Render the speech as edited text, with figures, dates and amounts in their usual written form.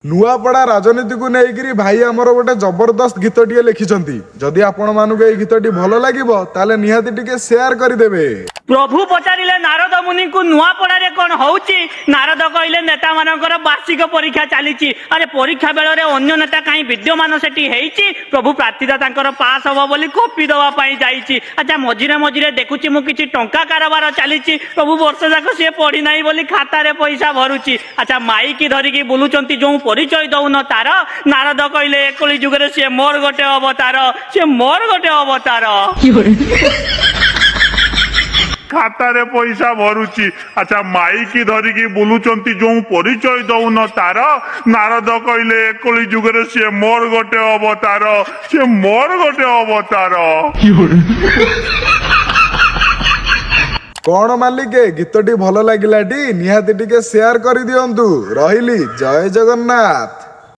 नुआपड़ा राजनीति को लेकर भाई आमर गोटे जबरदस्त गीतटे लिखिं जदि आपण मानक ये गीतटी भल लगे निहाती टिके शेयर करदेवे। प्रभु पचारे नारद मुनि को नुआपड़े कौन होउची नारद कहले नेता मानकर वार्षिक परीक्षा चली अरे परीक्षा बेल अन्य नेता कहीं विद्यमान सेठी हेइची प्रभु प्रार्थीता तांकर पास हम बोली कॉपी दवाई जाइए। अच्छा मझिरे मझिरे देखुची मु किछि टंका कारोबार चली प्रभु वर्ष जाक सी पढ़ी ना बोली खातार पैसा भरुची। अच्छा माइकी धरिकी बुलुचंती जो परिचय दौन तार नारद कहले एकली जुगरे सी मोर गोटे अवतार सी मोर गोटे अवतार खातारे पैसा भरुची। अच्छा माइकी धरिकी बुलुचंती जो परिचय दौन तार नारद कहले एकली जुगरे सी मोर गोटे अवतार सी मोर गोटे अवतार। कौन मालिके गीतटी भल लगिलाटी निहाती टिके शेयर कर दियंतु। रहिली जय जगन्नाथ।